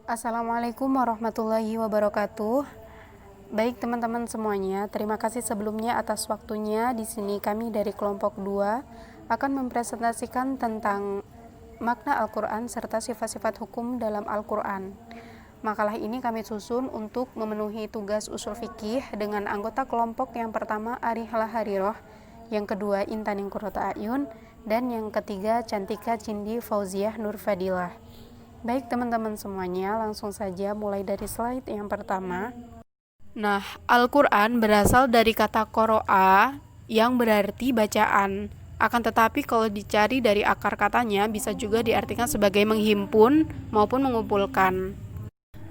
Assalamualaikum warahmatullahi wabarakatuh. Baik teman-teman semuanya, terima kasih sebelumnya atas waktunya. Di sini kami dari kelompok 2 akan mempresentasikan tentang makna Al-Quran serta sifat-sifat hukum dalam Al-Quran. Makalah ini kami susun untuk memenuhi tugas usul fikih dengan anggota kelompok yang pertama Arihlah Hariroh, yang kedua Intaning Qurrata Ayun, dan yang ketiga Cantika Cindi Fauziah Nur Fadilah. Baik teman-teman semuanya, langsung saja mulai dari slide yang pertama. Nah, Al-Quran berasal dari kata qoro'a yang berarti bacaan. Akan tetapi kalau dicari dari akar katanya bisa juga diartikan sebagai menghimpun maupun mengumpulkan.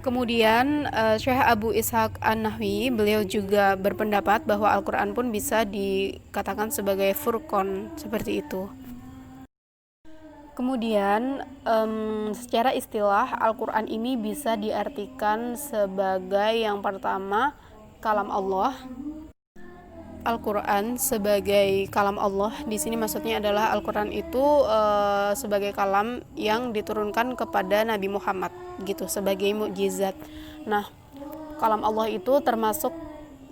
Kemudian Syekh Abu Ishaq An-Nahwi, beliau juga berpendapat bahwa Al-Quran pun bisa dikatakan sebagai furqan, seperti itu. Kemudian secara istilah Al-Quran ini bisa diartikan sebagai yang pertama kalam Allah. Al-Quran sebagai kalam Allah di sini maksudnya adalah Al-Quran itu sebagai kalam yang diturunkan kepada Nabi Muhammad gitu, sebagai mukjizat. Nah, kalam Allah itu termasuk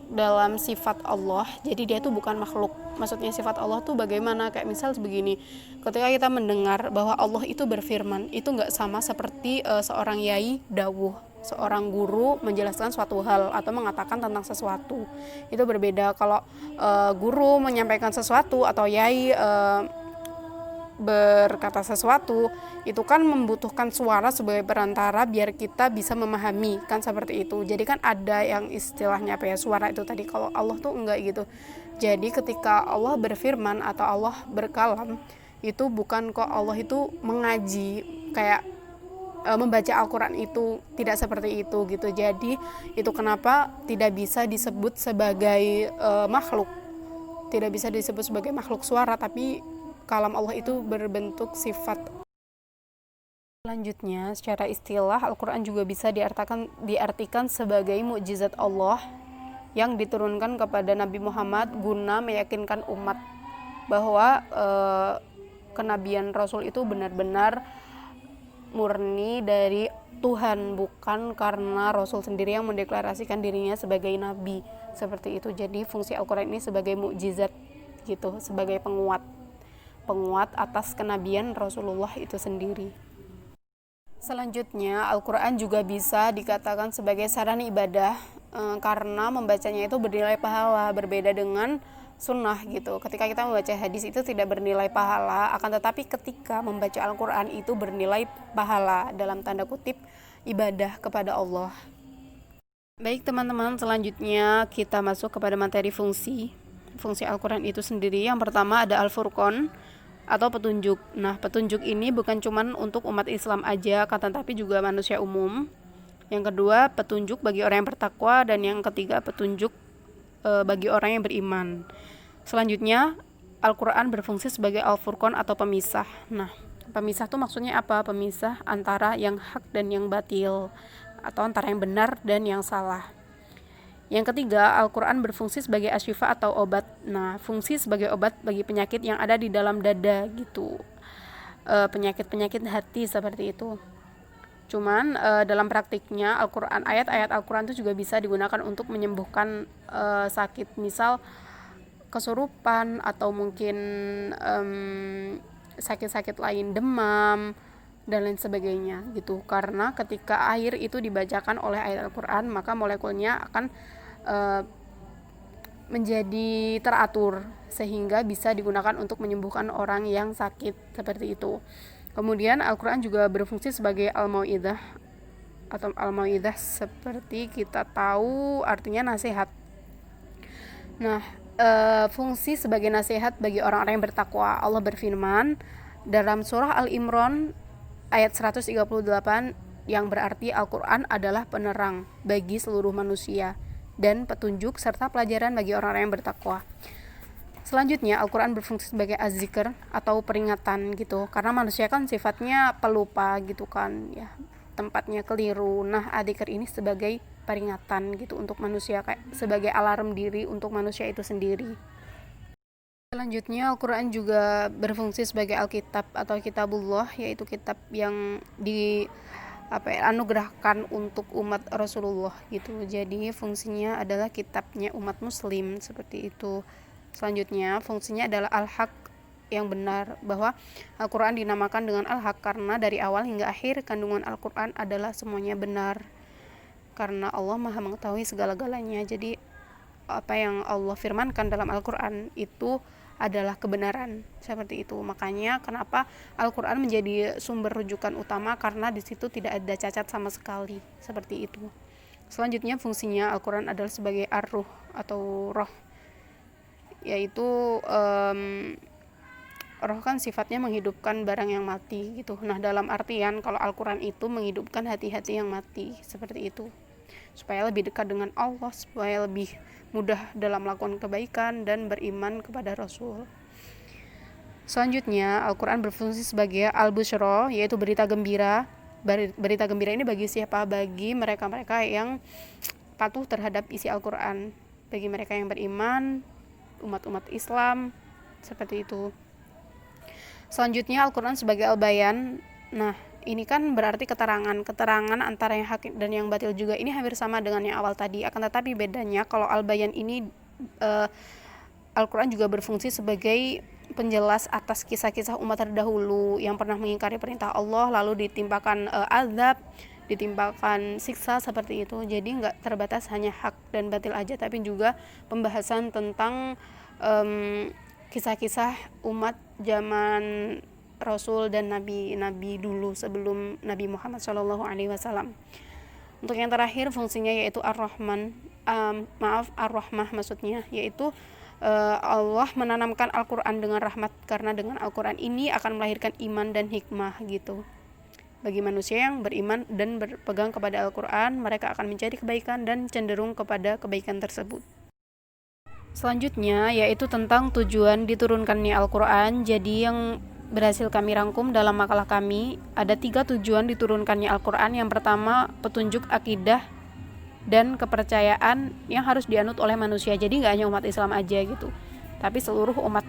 dalam sifat Allah, jadi dia itu bukan makhluk. Maksudnya sifat Allah tuh bagaimana, kayak misal begini, ketika kita mendengar bahwa Allah itu berfirman, itu nggak sama seperti seorang yai dawuh, seorang guru menjelaskan suatu hal atau mengatakan tentang sesuatu. Itu berbeda. Kalau guru menyampaikan sesuatu atau yai berkata sesuatu, itu kan membutuhkan suara sebagai perantara biar kita bisa memahami, kan seperti itu. Jadi kan ada yang istilahnya apa ya, suara itu tadi. Kalau Allah tuh enggak gitu. Jadi ketika Allah berfirman atau Allah berkalam, itu bukan kok Allah itu mengaji kayak membaca Al-Quran, itu tidak seperti itu gitu. Jadi itu kenapa tidak bisa disebut sebagai makhluk, tidak bisa disebut sebagai makhluk suara, tapi kalam Allah itu berbentuk sifat. Selanjutnya, secara istilah Al-Quran juga bisa diartikan sebagai mukjizat Allah yang diturunkan kepada Nabi Muhammad guna meyakinkan umat bahwa kenabian Rasul itu benar-benar murni dari Tuhan, bukan karena Rasul sendiri yang mendeklarasikan dirinya sebagai Nabi, seperti itu. Jadi fungsi Al-Quran ini sebagai mukjizat gitu, sebagai penguat atas kenabian Rasulullah itu sendiri. Selanjutnya, Al-Quran juga bisa dikatakan sebagai sarana ibadah karena membacanya itu bernilai pahala, berbeda dengan sunnah gitu. Ketika kita membaca hadis itu tidak bernilai pahala, akan tetapi ketika membaca Al-Quran itu bernilai pahala, dalam tanda kutip ibadah kepada Allah. Baik teman-teman, selanjutnya kita masuk kepada materi fungsi Al-Quran itu sendiri. Yang pertama ada Al-Furqan atau petunjuk. Nah, petunjuk ini bukan cuma untuk umat Islam aja, kan, tetapi juga manusia umum. Yang kedua, petunjuk bagi orang yang bertakwa, dan yang ketiga, petunjuk bagi orang yang beriman. Selanjutnya, Al-Quran berfungsi sebagai Al-Furqan atau pemisah. Nah, pemisah itu maksudnya apa? Pemisah antara yang hak dan yang batil, atau antara yang benar dan yang salah. Yang ketiga, Al-Quran berfungsi sebagai asyifa atau obat. Nah, fungsi sebagai obat bagi penyakit yang ada di dalam dada gitu, penyakit-penyakit hati seperti itu. Cuman dalam praktiknya ayat-ayat Al-Quran itu juga bisa digunakan untuk menyembuhkan sakit, misal kesurupan atau mungkin sakit-sakit lain, demam dan lain sebagainya gitu. Karena ketika air itu dibacakan oleh ayat Al-Quran, maka molekulnya akan menjadi teratur sehingga bisa digunakan untuk menyembuhkan orang yang sakit, seperti itu. Kemudian Al-Quran juga berfungsi sebagai al-mau'idah atau al-mau'idah, seperti kita tahu artinya nasihat. Nah, fungsi sebagai nasihat bagi orang-orang yang bertakwa. Allah berfirman dalam surah Al-Imran ayat 138 yang berarti Al-Quran adalah penerang bagi seluruh manusia dan petunjuk serta pelajaran bagi orang-orang yang bertakwa. Selanjutnya, Al-Quran berfungsi sebagai az-zikr atau peringatan gitu, karena manusia kan sifatnya pelupa gitu kan ya, tempatnya keliru. Nah, az-zikr ini sebagai peringatan gitu untuk manusia, kayak sebagai alarm diri untuk manusia itu sendiri. Selanjutnya, Al-Quran juga berfungsi sebagai Alkitab atau Kitabullah, yaitu kitab yang anugerahkan untuk umat Rasulullah gitu. Jadi fungsinya adalah kitabnya umat muslim seperti itu. Selanjutnya fungsinya adalah al-haq, yang benar, bahwa Al-Quran dinamakan dengan al-haq karena dari awal hingga akhir kandungan Al-Quran adalah semuanya benar, karena Allah maha mengetahui segala-galanya. Jadi apa yang Allah firmankan dalam Al-Quran itu adalah kebenaran, seperti itu. Makanya kenapa Al-Quran menjadi sumber rujukan utama, karena di situ tidak ada cacat sama sekali, seperti itu. Selanjutnya fungsinya Al-Quran adalah sebagai ar-ruh atau roh, yaitu roh kan sifatnya menghidupkan barang yang mati gitu. Nah, dalam artian kalau Al-Quran itu menghidupkan hati-hati yang mati, seperti itu, supaya lebih dekat dengan Allah, supaya lebih mudah dalam melakukan kebaikan dan beriman kepada Rasul. Selanjutnya Al-Quran berfungsi sebagai al-busyra, yaitu berita gembira. Berita gembira ini bagi siapa? Bagi mereka-mereka yang patuh terhadap isi Al-Quran, bagi mereka yang beriman, umat-umat Islam, seperti itu. Selanjutnya Al-Quran sebagai al-bayan. Nah, ini kan berarti keterangan antara yang hak dan yang batil juga. Ini hampir sama dengan yang awal tadi, akan tetapi bedanya kalau al-bayan ini Al-Quran juga berfungsi sebagai penjelas atas kisah-kisah umat terdahulu yang pernah mengingkari perintah Allah, lalu ditimpakan azab, ditimpakan siksa, seperti itu. Jadi nggak terbatas hanya hak dan batil aja, tapi juga pembahasan tentang kisah-kisah umat zaman Rasul dan nabi-nabi dulu sebelum Nabi Muhammad SAW. Untuk yang terakhir fungsinya yaitu ar-Rahman, ar-Rahmah maksudnya, yaitu Allah menanamkan Al-Quran dengan rahmat, karena dengan Al-Quran ini akan melahirkan iman dan hikmah gitu. Bagi manusia yang beriman dan berpegang kepada Al-Quran, mereka akan mencari kebaikan dan cenderung kepada kebaikan tersebut. Selanjutnya yaitu tentang tujuan diturunkannya Al-Quran. Jadi yang berhasil kami rangkum dalam makalah kami, ada 3 tujuan diturunkannya Al-Quran. Yang pertama, petunjuk akidah dan kepercayaan yang harus dianut oleh manusia. Jadi gak hanya umat Islam aja gitu, tapi seluruh umat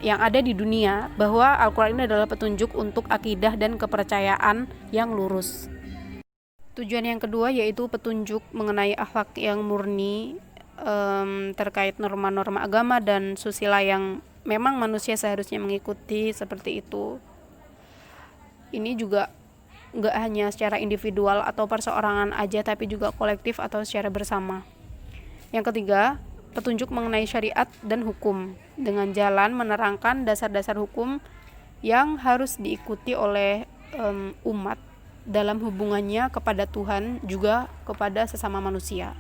yang ada di dunia, bahwa Al-Quran ini adalah petunjuk untuk akidah dan kepercayaan yang lurus. Tujuan yang kedua yaitu petunjuk mengenai akhlak yang murni, terkait norma-norma agama dan susila yang memang manusia seharusnya mengikuti, seperti itu. Ini juga nggak hanya secara individual atau perseorangan aja, tapi juga kolektif atau secara bersama. Yang ketiga, petunjuk mengenai syariat dan hukum dengan jalan menerangkan dasar-dasar hukum yang harus diikuti oleh umat dalam hubungannya kepada Tuhan, juga kepada sesama manusia.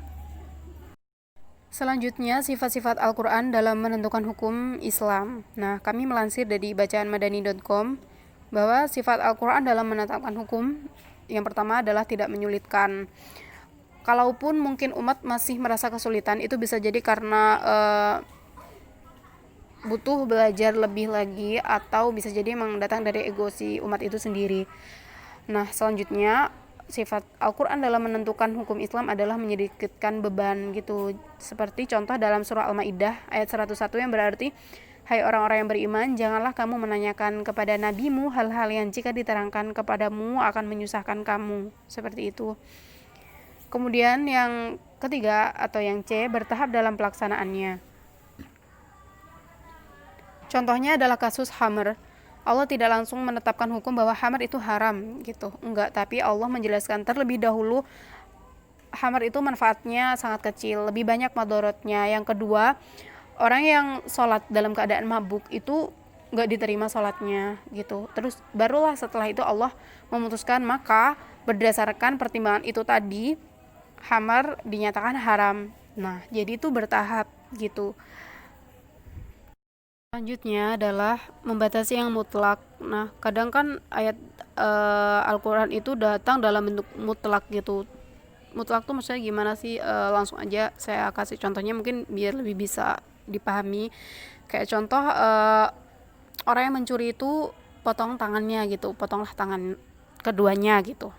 Selanjutnya, sifat-sifat Al-Quran dalam menentukan hukum Islam. Nah, kami melansir dari bacaanmadani.com bahwa sifat Al-Quran dalam menetapkan hukum, yang pertama adalah tidak menyulitkan. Kalaupun mungkin umat masih merasa kesulitan, itu bisa jadi karena butuh belajar lebih lagi, atau bisa jadi memang datang dari ego si umat itu sendiri. Nah, selanjutnya sifat Al-Quran dalam menentukan hukum Islam adalah menyedikitkan beban gitu. Seperti contoh dalam surah Al-Maidah ayat 101 yang berarti, hai orang-orang yang beriman, janganlah kamu menanyakan kepada nabimu hal-hal yang jika diterangkan kepadamu akan menyusahkan kamu, seperti itu. Kemudian yang ketiga atau yang C, bertahap dalam pelaksanaannya. Contohnya adalah kasus khamr. Allah tidak langsung menetapkan hukum bahwa khamr itu haram gitu, enggak, tapi Allah menjelaskan terlebih dahulu khamr itu manfaatnya sangat kecil, lebih banyak madorotnya. Yang kedua, orang yang sholat dalam keadaan mabuk itu enggak diterima sholatnya gitu. Terus barulah setelah itu Allah memutuskan, maka berdasarkan pertimbangan itu tadi khamr dinyatakan haram. Nah, jadi itu bertahap gitu. Selanjutnya adalah membatasi yang mutlak. Nah, kadang kan ayat Al-Quran itu datang dalam bentuk mutlak gitu. Mutlak tuh maksudnya gimana sih? Langsung aja saya kasih contohnya mungkin biar lebih bisa dipahami. Kayak contoh, orang yang mencuri itu potong tangannya gitu, potonglah tangan keduanya gitu.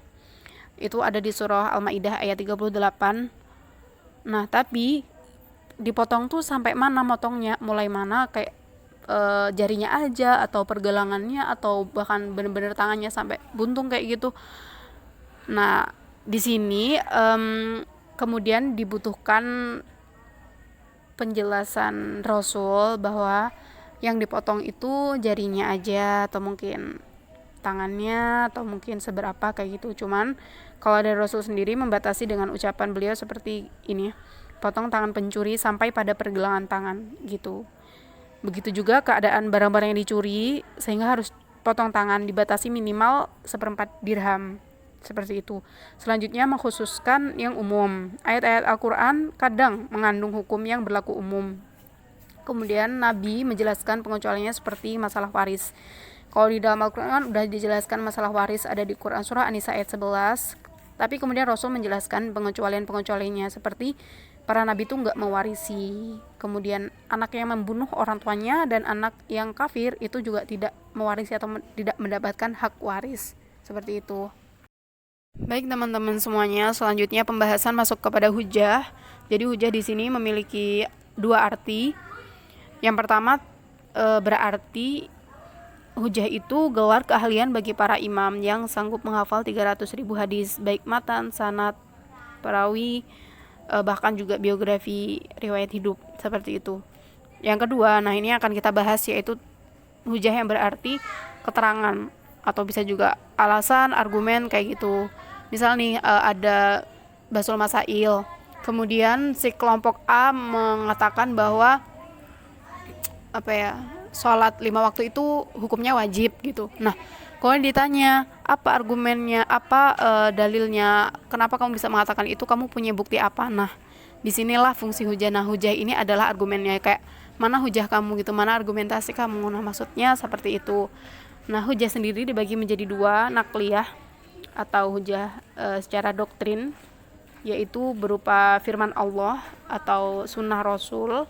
Itu ada di surah Al-Maidah ayat 38. Nah, tapi dipotong tuh sampai mana motongnya? Mulai mana, kayak jarinya aja, atau pergelangannya, atau bahkan bener-bener tangannya sampai buntung kayak gitu. Nah, di sini kemudian dibutuhkan penjelasan Rasul bahwa yang dipotong itu jarinya aja atau mungkin tangannya atau mungkin seberapa kayak gitu. Cuman kalau dari Rasul sendiri membatasi dengan ucapan beliau seperti ini, potong tangan pencuri sampai pada pergelangan tangan gitu. Begitu juga keadaan barang-barang yang dicuri, sehingga harus potong tangan, dibatasi minimal 1/4 dirham seperti itu. Selanjutnya mengkhususkan yang umum. Ayat-ayat Al-Quran kadang mengandung hukum yang berlaku umum. Kemudian Nabi menjelaskan pengecualiannya seperti masalah waris. Kalau di dalam Al-Quran udah dijelaskan masalah waris, ada di Quran surah An-Nisa ayat 11. Tapi kemudian Rasul menjelaskan pengecualiannya seperti para nabi itu nggak mewarisi. Kemudian anak yang membunuh orang tuanya dan anak yang kafir itu juga tidak mewarisi atau tidak mendapatkan hak waris. Seperti itu. Baik teman-teman semuanya, selanjutnya pembahasan masuk kepada hujah. Jadi hujah di sini memiliki dua arti. Yang pertama berarti hujah itu gelar keahlian bagi para imam yang sanggup menghafal 300.000 hadis, baik matan, sanad, perawi, bahkan juga biografi riwayat hidup seperti itu. Yang kedua, nah ini akan kita bahas, yaitu hujah yang berarti keterangan atau bisa juga alasan, argumen kayak gitu. Misal nih ada Basul Masail, kemudian si kelompok A mengatakan bahwa sholat 5 waktu itu hukumnya wajib gitu. Nah, kalau ditanya apa argumennya, apa dalilnya, kenapa kamu bisa mengatakan itu, kamu punya bukti apa? Nah, disinilah fungsi hujah. Nah, hujah ini adalah argumennya, kayak mana hujah kamu gitu, mana argumentasi kamu. Nah, maksudnya seperti itu. Nah, hujah sendiri dibagi menjadi dua, nakliyah atau hujah secara doktrin, yaitu berupa firman Allah atau sunnah Rasul.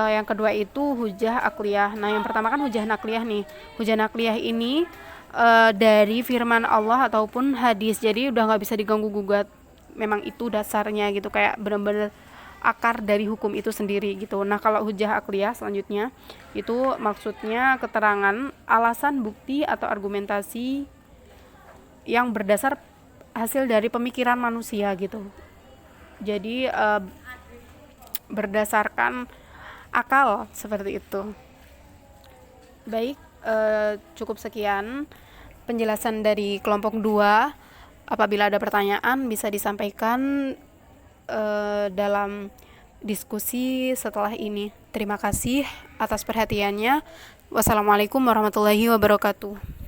Yang kedua itu hujah akliyah. Nah, yang pertama kan hujah nakliyah nih. Hujah nakliyah ini dari firman Allah ataupun hadis, jadi udah nggak bisa diganggu gugat. Memang itu dasarnya gitu, kayak benar-benar akar dari hukum itu sendiri gitu. Nah, kalau hujah akliyah selanjutnya itu maksudnya keterangan, alasan, bukti atau argumentasi yang berdasar hasil dari pemikiran manusia gitu. Jadi berdasarkan akal seperti itu. Baik, cukup sekian penjelasan dari kelompok 2. Apabila ada pertanyaan bisa disampaikan dalam diskusi setelah ini. Terima kasih atas perhatiannya. Wassalamualaikum warahmatullahi wabarakatuh.